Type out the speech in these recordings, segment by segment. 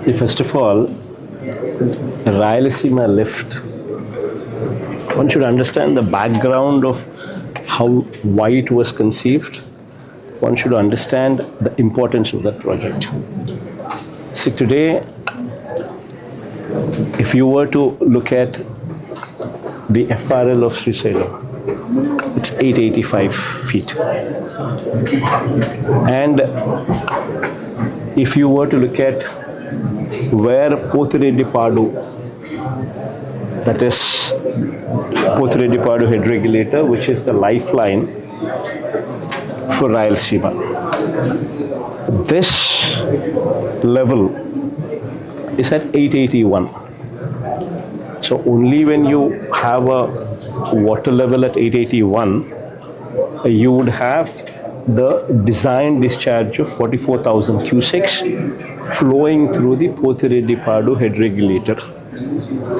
See, first of all, Rayalaseema lift. One should understand the background of why it was conceived. One should understand the importance of that project. See, today, if you were to look at the FRL of Srisailam, it's 885 feet. And if you were to look at where Pothredipadu, that is Pothredipadu head regulator, which is the lifeline for Rayalaseema, this level is at 881. So only when you have a water level at 881, you would have the designed discharge of 44,000 cusecs flowing through the Pothredipadu head regulator,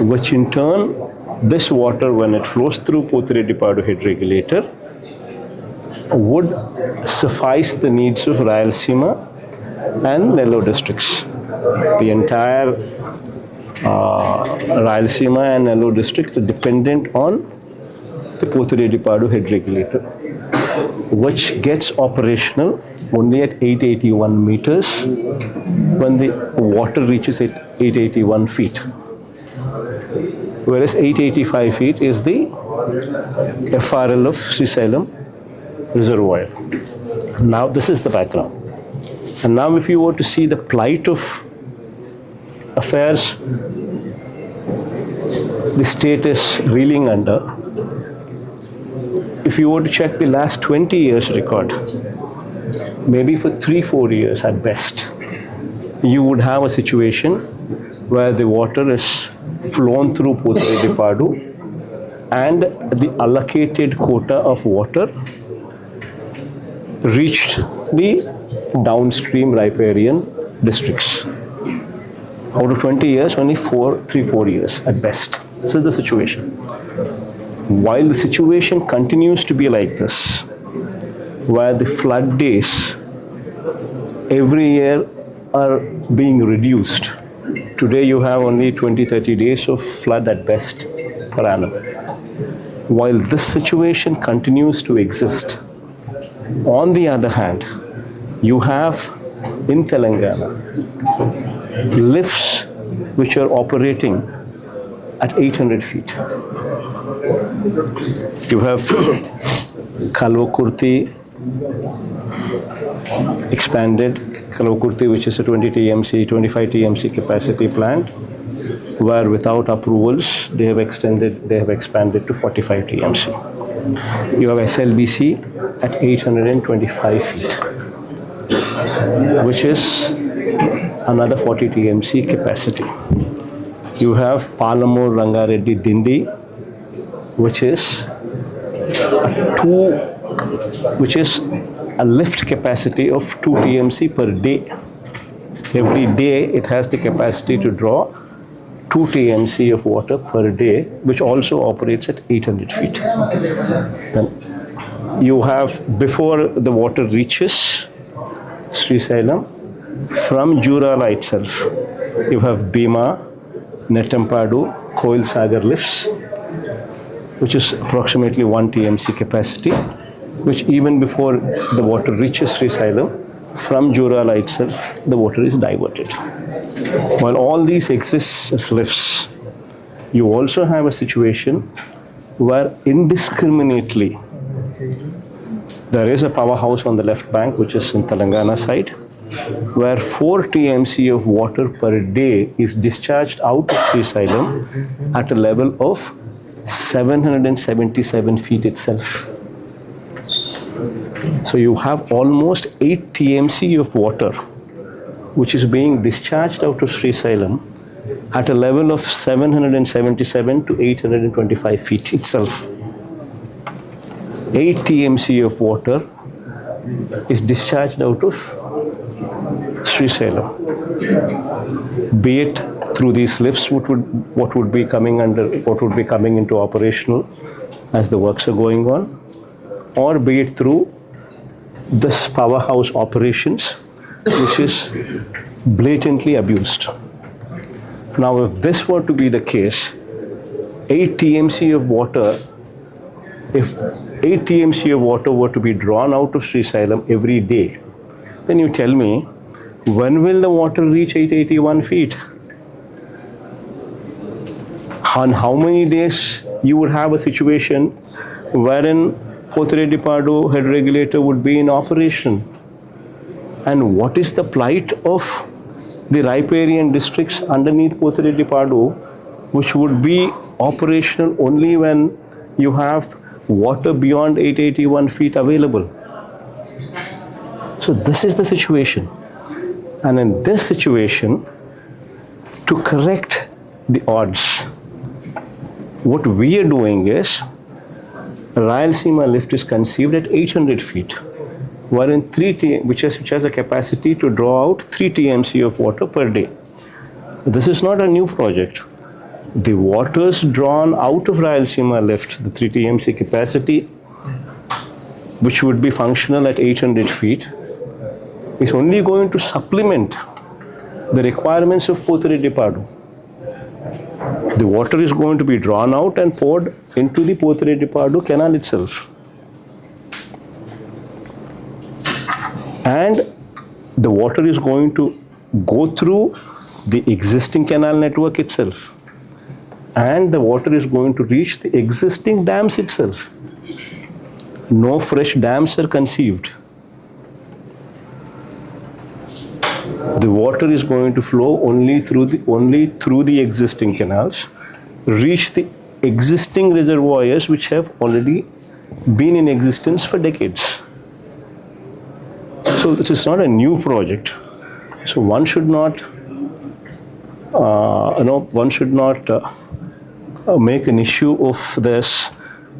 which in turn, this water, when it flows through Pothredipadu head regulator, would suffice the needs of Rayalaseema and Nellore districts. The entire Rayalaseema and Nellore district are dependent on the Pothredipadu head regulator, which gets operational only at 881 meters when the water reaches 881 feet. Whereas 885 feet is the FRL of Srisailam reservoir. Now this is the background. And now if you were to see the plight of affairs the state is reeling under, if you were to check the last 20 years record, maybe for 3-4 years at best, you would have a situation where the water is flown through Pothredipadu and the allocated quota of water reached the downstream riparian districts. Out of 20 years, only 3-4 years at best. This is the situation. While the situation continues to be like this, where the flood days every year are being reduced. Today you have only 20-30 days of flood at best per annum. While this situation continues to exist, on the other hand, you have in Telangana lifts which are operating at 800 feet. You have Kalvakurti expanded, Kalvakurti, which is a 20 TMC, 25 TMC capacity plant, where without approvals they have expanded to 45 TMC. You have SLBC at 825 feet, which is another 40 TMC capacity. You have Palamur Rangareddy Dindi, which is a lift capacity of 2 TMC per day. Every day it has the capacity to draw 2 TMC of water per day, which also operates at 800 feet. Then you have, before the water reaches Srisailam, from Jurala itself, you have Bhima, Netampadu, Koil Sagar lifts, which is approximately 1 TMC capacity, which even before the water reaches Srisailam, from Jurala itself, the water is diverted. While all these exist as lifts, you also have a situation where indiscriminately there is a powerhouse on the left bank, which is in Telangana side, where 4 TMC of water per day is discharged out of Srisailam at a level of 777 feet itself. So you have almost 8 TMC of water which is being discharged out of Srisailam at a level of 777 to 825 feet itself. 8 TMC of water is discharged out of Srisailam, be it through these lifts, what would be coming into operational as the works are going on, or be it through this powerhouse operations, which is blatantly abused. Now, if this were to be the case, 8 TMC of water, if 8 TMC of water were to be drawn out of Srisailam every day, then you tell me, when will the water reach 881 feet? On how many days you would have a situation wherein Pothredipadu head regulator would be in operation? And what is the plight of the riparian districts underneath Pothredipadu, which would be operational only when you have water beyond 881 feet available? So this is the situation. And in this situation, to correct the odds, what we are doing is, Rayalaseema lift is conceived at 800 feet, wherein which has a capacity to draw out 3 TMC of water per day. This is not a new project. The waters drawn out of Rayalaseema lift, the 3 TMC capacity, which would be functional at 800 feet, is only going to supplement the requirements of Pothredipadu. The water is going to be drawn out and poured into the Pothredipadu canal itself. And the water is going to go through the existing canal network itself. And the water is going to reach the existing dams itself. No fresh dams are conceived. The water is going to flow only through the existing canals, reach the existing reservoirs which have already been in existence for decades. So it is not a new project. So one should not, make an issue of this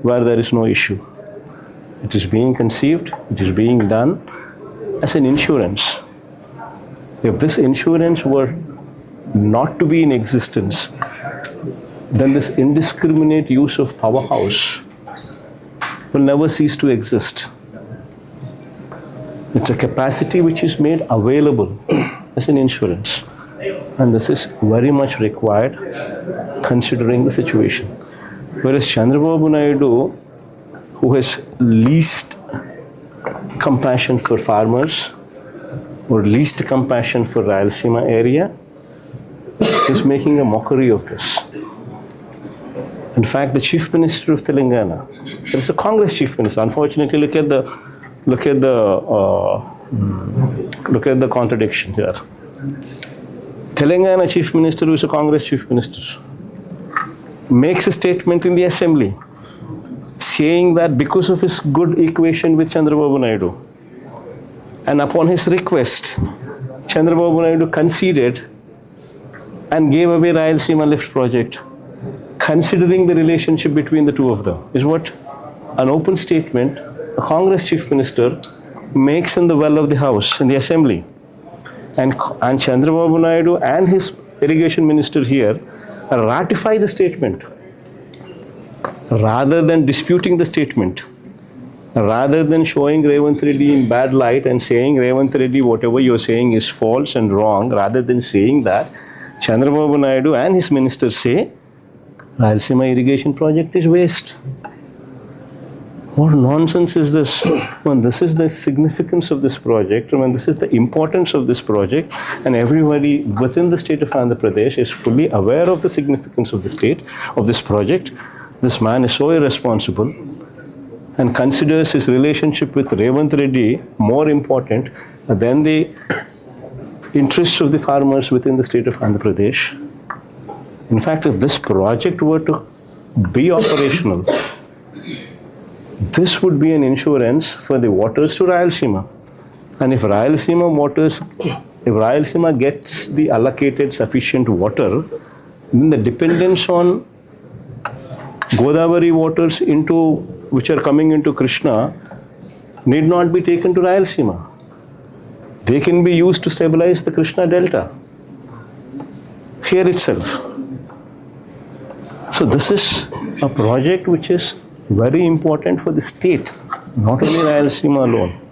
where there is no issue. It is being conceived, it is being done as an insurance. If this insurance were not to be in existence, then this indiscriminate use of powerhouse will never cease to exist. It's a capacity which is made available as an insurance. And this is very much required considering the situation. Whereas Chandrababu Naidu, who has least compassion for farmers, or least compassion for Rayalaseema area, is making a mockery of this. In fact, the Chief Minister of Telangana, there is a Congress Chief Minister. Unfortunately, look at the contradiction here. Telangana Chief Minister, who is a Congress Chief Minister, makes a statement in the Assembly saying that because of his good equation with Chandrababu Naidu, and upon his request, Chandrababu Naidu conceded and gave away Rayalaseema lift project, considering the relationship between the two of them, is what an open statement a Congress Chief Minister makes in the well of the House, in the Assembly. And Chandrababu Naidu and his irrigation minister here ratify the statement, rather than disputing the statement. Rather than showing Rayalaseema Reddy in bad light and saying, Rayalaseema Reddy, whatever you're saying is false and wrong, rather than saying that, Chandrababu Naidu and his ministers say, Rayalaseema irrigation project is waste. What nonsense is this? When this is the significance of this project, when this is the importance of this project, and everybody within the state of Andhra Pradesh is fully aware of the significance of the state, of this project, this man is so irresponsible and considers his relationship with Rayalaseema Reddy more important than the interests of the farmers within the state of Andhra Pradesh. In fact, if this project were to be operational, this would be an insurance for the waters to Rayalaseema. And if Rayalaseema gets the allocated sufficient water, then the dependence on Godavari waters which are coming into Krishna need not be taken to Rayalaseema. They can be used to stabilize the Krishna Delta here itself. So this is a project which is very important for the state, not only Rayalaseema alone.